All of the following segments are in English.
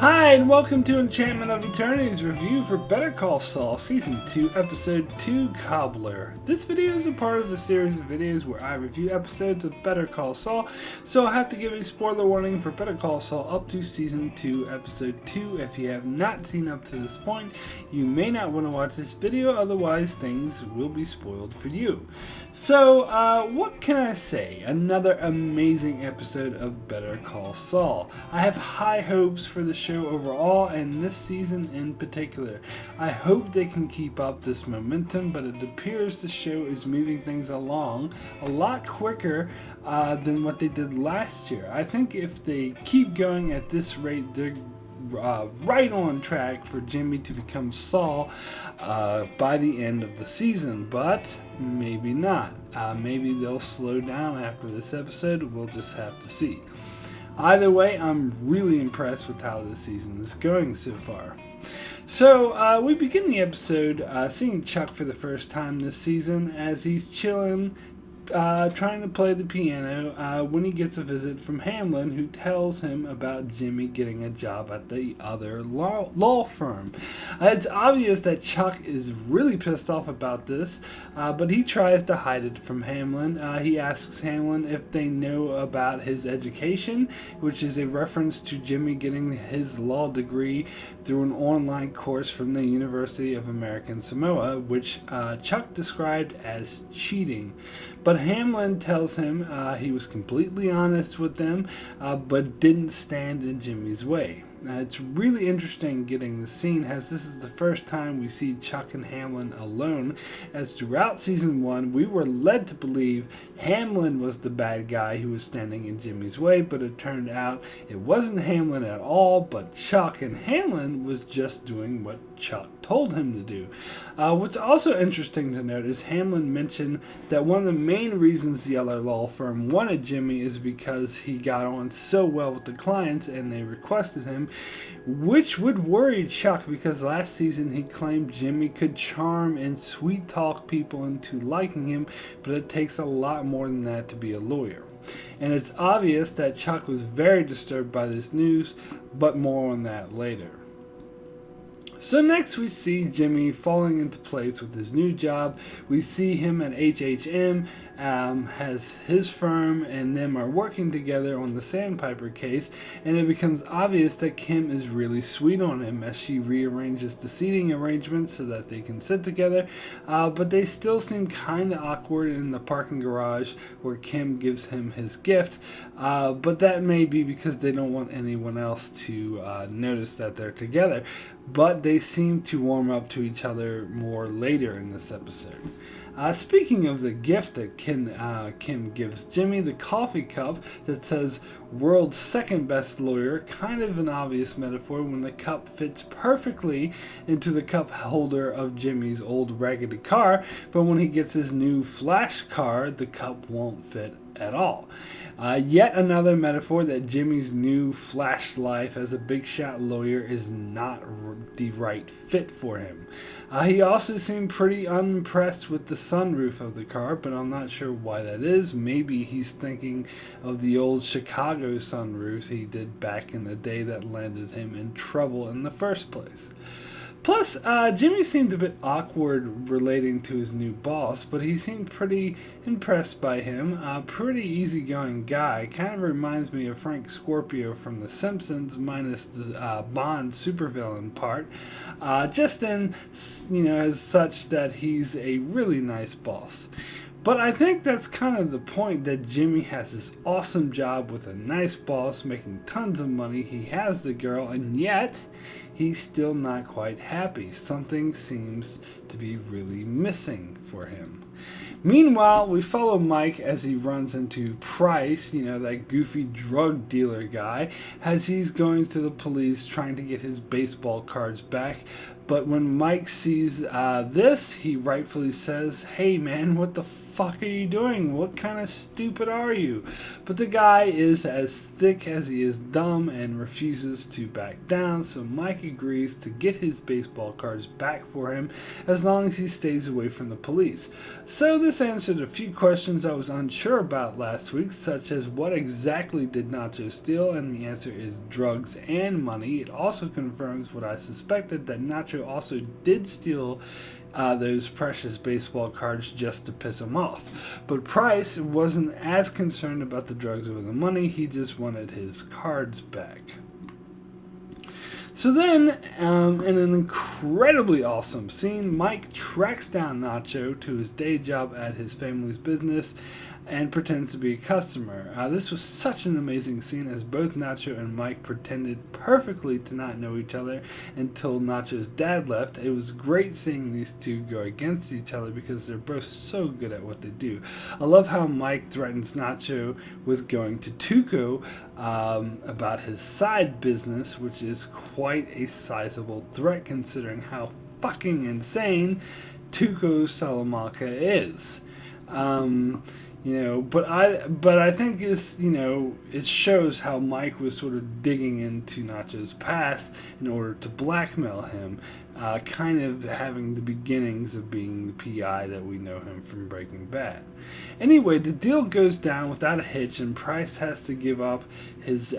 Hi, and welcome to Enchantment of Eternity's review for Better Call Saul, Season 2, Episode 2, Cobbler. This video is a part of a series of videos where I review episodes of Better Call Saul, so I have to give a spoiler warning for Better Call Saul up to Season 2, Episode 2. If you have not seen up to this point, you may not want to watch this video, otherwise things will be spoiled for you. So, what can I say? Another amazing episode of Better Call Saul. I have high hopes for the show overall and this season in particular. I hope they can keep up this momentum, but it appears the show is moving things along a lot quicker than what they did last year. I think if they keep going at this rate, they're right on track for Jimmy to become Saul by the end of the season, but maybe not. Maybe they'll slow down after this episode. We'll just have to see. Either way, I'm really impressed with how this season is going so far. So, we begin the episode seeing Chuck for the first time this season as he's chilling, trying to play the piano when he gets a visit from Hamlin, who tells him about Jimmy getting a job at the other law firm. It's obvious that Chuck is really pissed off about this, but he tries to hide it from Hamlin. He asks Hamlin if they know about his education, which is a reference to Jimmy getting his law degree through an online course from the University of American Samoa, which Chuck described as cheating. But Hamlin tells him he was completely honest with them, but didn't stand in Jimmy's way. Now, it's really interesting getting the scene, as this is the first time we see Chuck and Hamlin alone, as throughout Season 1 we were led to believe Hamlin was the bad guy who was standing in Jimmy's way, but it turned out it wasn't Hamlin at all, but Chuck, and Hamlin was just doing what Chuck told him to do. What's also interesting to note is Hamlin mentioned that one of the main reasons the other law firm wanted Jimmy is because he got on so well with the clients and they requested him, which would worry Chuck because last season he claimed Jimmy could charm and sweet talk people into liking him, but it takes a lot more than that to be a lawyer. And it's obvious that Chuck was very disturbed by this news, but more on that later. So next we see Jimmy falling into place with his new job. We see him at HHM, has his firm, and them are working together on the Sandpiper case, and it becomes obvious that Kim is really sweet on him as she rearranges the seating arrangements so that they can sit together, but they still seem kind of awkward in the parking garage where Kim gives him his gift, but that may be because they don't want anyone else to notice that they're together. But they seem to warm up to each other more later in this episode. Speaking of the gift that Kim gives Jimmy, the coffee cup that says world's second best lawyer, kind of an obvious metaphor when the cup fits perfectly into the cup holder of Jimmy's old raggedy car, but when he gets his new flash car, the cup won't fit at all. Yet another metaphor that Jimmy's new flash life as a big shot lawyer is not the right fit for him. He also seemed pretty unimpressed with the sunroof of the car, but I'm not sure why that is. Maybe he's thinking of the old Chicago sunroofs he did back in the day that landed him in trouble in the first place. Plus, Jimmy seemed a bit awkward relating to his new boss, but he seemed pretty impressed by him. A pretty easygoing guy. Kind of reminds me of Frank Scorpio from The Simpsons, minus the Bond supervillain part. Just in, as such that he's a really nice boss. But I think that's kind of the point, that Jimmy has this awesome job with a nice boss, making tons of money. He has the girl, and yet he's still not quite happy. Something seems to be really missing for him. Meanwhile, we follow Mike as he runs into Pryce, that goofy drug dealer guy, as he's going to the police trying to get his baseball cards back. But when Mike sees this, he rightfully says, "Hey man, what the fuck are you doing? What kind of stupid are you? But the guy is as thick as he is dumb and refuses to back down, so Mike agrees to get his baseball cards back for him as long as he stays away from the police. So this answered a few questions I was unsure about last week, such as what exactly did Nacho steal, and the answer is drugs and money. It also confirms what I suspected, that Nacho also did steal those precious baseball cards just to piss him off. But Pryce wasn't as concerned about the drugs or the money, he just wanted his cards back. So then, in an incredibly awesome scene, Mike tracks down Nacho to his day job at his family's business and pretends to be a customer. This was such an amazing scene, as both Nacho and Mike pretended perfectly to not know each other until Nacho's dad left. It was great seeing these two go against each other because they're both so good at what they do. I love how Mike threatens Nacho with going to Tuco about his side business, which is quite a sizable threat considering how fucking insane Tuco Salamanca is. But I think it shows how Mike was sort of digging into Nacho's past in order to blackmail him, kind of having the beginnings of being the PI that we know him from Breaking Bad. Anyway, the deal goes down without a hitch, and Pryce has to give up his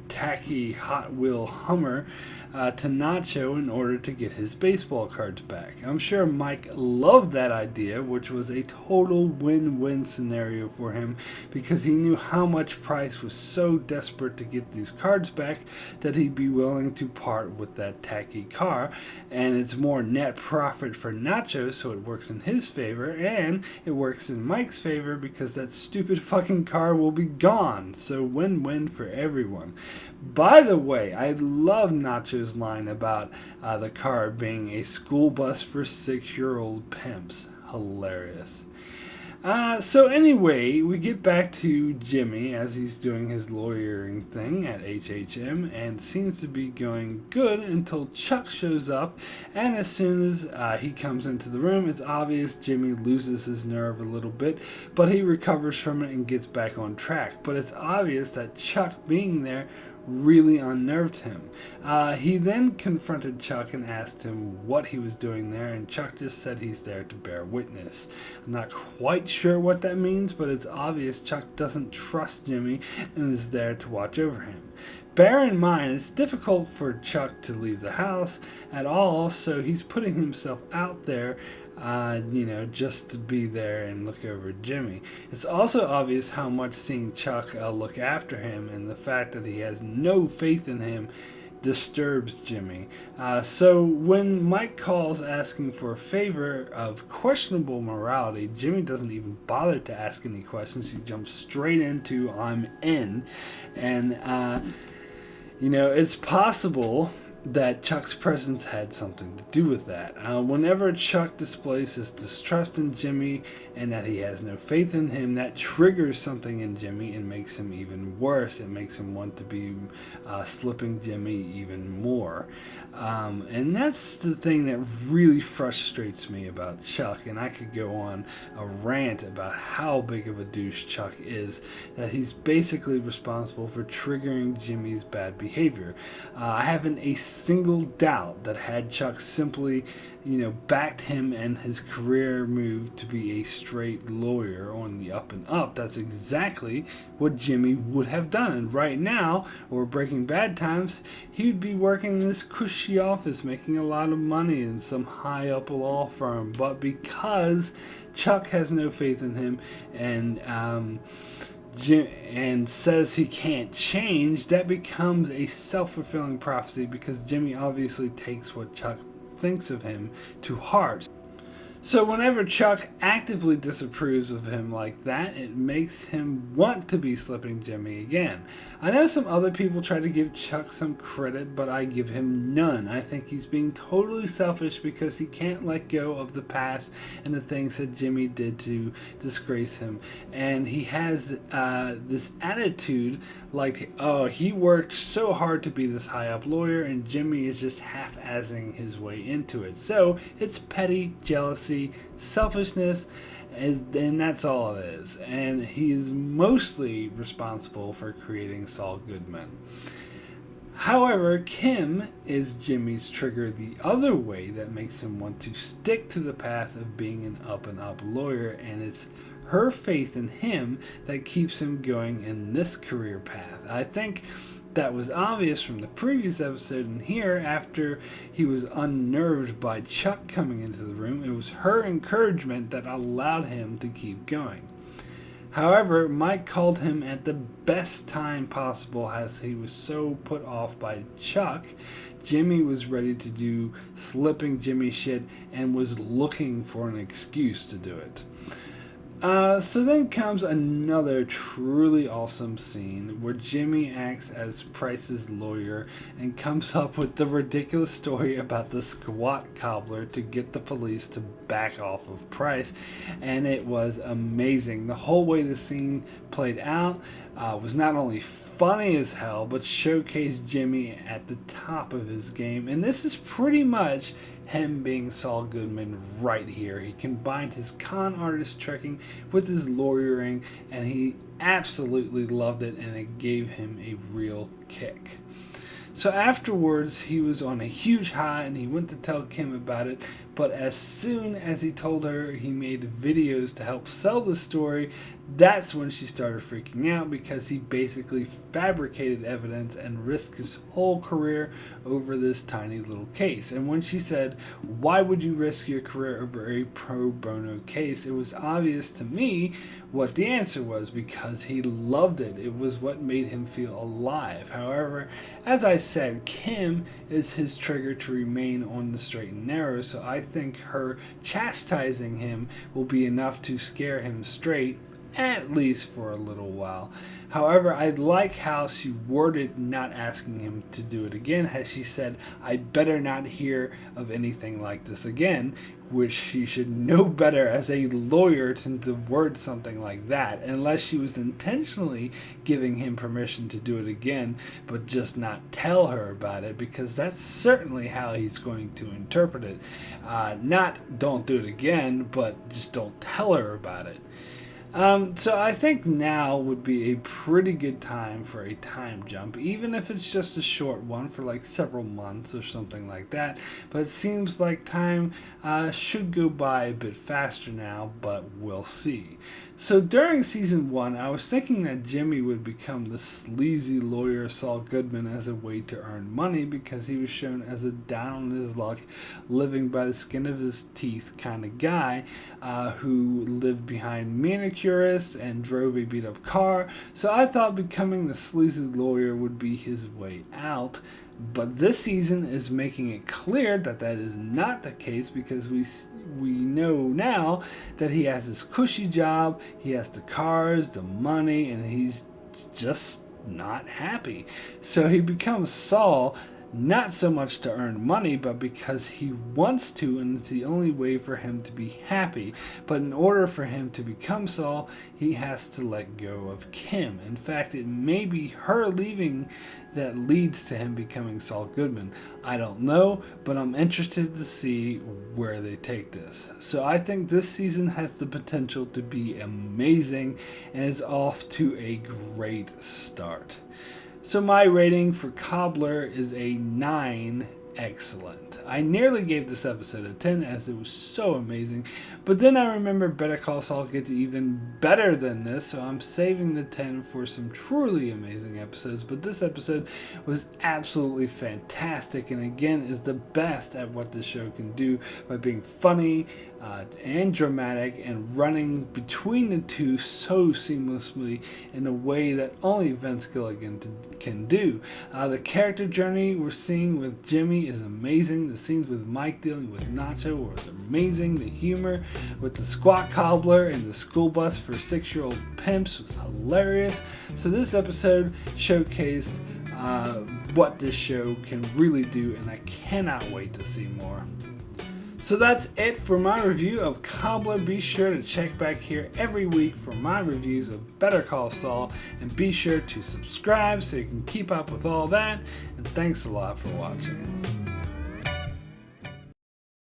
tacky Hot Wheel Hummer to Nacho in order to get his baseball cards back. I'm sure Mike loved that idea, which was a total win-win scenario for him, because he knew how much Pryce was so desperate to get these cards back that he'd be willing to part with that tacky car, and it's more net profit for Nacho, so it works in his favor, and it works in Mike's favor because that stupid fucking car will be gone, so win-win for everyone. By the way, I love Nacho's line about the car being a school bus for 6-year-old pimps. Hilarious. So anyway, we get back to Jimmy as he's doing his lawyering thing at HHM, and seems to be going good until Chuck shows up, and as soon as he comes into the room, it's obvious Jimmy loses his nerve a little bit, but he recovers from it and gets back on track. But it's obvious that Chuck being there really unnerved him. He then confronted Chuck and asked him what he was doing there, and Chuck just said he's there to bear witness. I'm not quite sure what that means, but it's obvious Chuck doesn't trust Jimmy and is there to watch over him. Bear in mind, it's difficult for Chuck to leave the house at all, so he's putting himself out there just to be there and look over Jimmy. It's also obvious how much seeing Chuck look after him and the fact that he has no faith in him disturbs Jimmy. So when Mike calls asking for a favor of questionable morality, Jimmy doesn't even bother to ask any questions. He jumps straight into "I'm in," and it's possible that Chuck's presence had something to do with that. Whenever Chuck displays his distrust in Jimmy and that he has no faith in him, that triggers something in Jimmy and makes him even worse. It makes him want to be slipping Jimmy even more. And that's the thing that really frustrates me about Chuck, and I could go on a rant about how big of a douche Chuck is, that he's basically responsible for triggering Jimmy's bad behavior. I haven't a single doubt that had Chuck simply, backed him and his career move to be a straight lawyer on the up and up, that's exactly what Jimmy would have done. And right now, or Breaking Bad times, he would be working in this cushy office, making a lot of money in some high up law firm. But because Chuck has no faith in him and says he can't change, that becomes a self-fulfilling prophecy, because Jimmy obviously takes what Chuck thinks of him to heart. So whenever Chuck actively disapproves of him like that, it makes him want to be slipping Jimmy again. I know some other people try to give Chuck some credit, but I give him none. I think he's being totally selfish because he can't let go of the past and the things that Jimmy did to disgrace him. And he has this attitude like, oh, he worked so hard to be this high up lawyer and Jimmy is just half-assing his way into it. So it's petty jealousy jealousy, selfishness, and that's all it is. And he is mostly responsible for creating Saul Goodman. However, Kim is Jimmy's trigger the other way that makes him want to stick to the path of being an up-and-up lawyer, and it's her faith in him that keeps him going in this career path. I think that was obvious from the previous episode, and here, after he was unnerved by Chuck coming into the room, it was her encouragement that allowed him to keep going. However, Mike called him at the best time possible as he was so put off by Chuck. Jimmy was ready to do slipping Jimmy shit and was looking for an excuse to do it. So then comes another truly awesome scene where Jimmy acts as Pryce's lawyer and comes up with the ridiculous story about the squat cobbler to get the police to back off of Pryce, and it was amazing. The whole way the scene played out was not only funny as hell, but showcased Jimmy at the top of his game, and this is pretty much him being Saul Goodman right here. He combined his con artist tricking with his lawyering, and he absolutely loved it, and it gave him a real kick. So afterwards, he was on a huge high, and he went to tell Kim about it, but as soon as he told her he made videos to help sell the story, that's when she started freaking out, because he basically fabricated evidence and risked his whole career over this tiny little case. And when she said, "Why would you risk your career over a pro bono case?" it was obvious to me what the answer was, because he loved it. It was what made him feel alive. However, as I said, Kim is his trigger to remain on the straight and narrow, so I think her chastising him will be enough to scare him straight, at least for a little while. However, I like how she worded not asking him to do it again, as she said, "I better not hear of anything like this again," which she should know better as a lawyer to word something like that, unless she was intentionally giving him permission to do it again, but just not tell her about it, because that's certainly how he's going to interpret it. Not "don't do it again," but just don't tell her about it. So I think now would be a pretty good time for a time jump, even if it's just a short one for like several months or something like that. But it seems like time should go by a bit faster now, but we'll see. So during season 1, I was thinking that Jimmy would become the sleazy lawyer Saul Goodman as a way to earn money, because he was shown as a down on his luck, living by the skin of his teeth kind of guy who lived behind manicurists and drove a beat up car. So I thought becoming the sleazy lawyer would be his way out. But this season is making it clear that that is not the case, because we know now that he has this cushy job, he has the cars, the money, and he's just not happy. So he becomes Saul, not so much to earn money, but because he wants to, and it's the only way for him to be happy. But in order for him to become Saul, he has to let go of Kim. In fact, it may be her leaving that leads to him becoming Saul Goodman. I don't know, but I'm interested to see where they take this. So I think this season has the potential to be amazing, and is off to a great start. So my rating for Cobbler is a 9, excellent. I nearly gave this episode a 10 as it was so amazing, but then I remember Better Call Saul gets even better than this, so I'm saving the 10 for some truly amazing episodes. But this episode was absolutely fantastic, and again is the best at what this show can do by being funny and dramatic and running between the two so seamlessly in a way that only Vince Gilligan can do. The character journey we're seeing with Jimmy is amazing. The scenes with Mike dealing with Nacho was amazing. The humor with the squat cobbler and the school bus for 6-year-old pimps was hilarious. So this episode showcased what this show can really do, and I cannot wait to see more. So that's it for my review of Cobbler. Be sure to check back here every week for my reviews of Better Call Saul, and be sure to subscribe so you can keep up with all that. And thanks a lot for watching.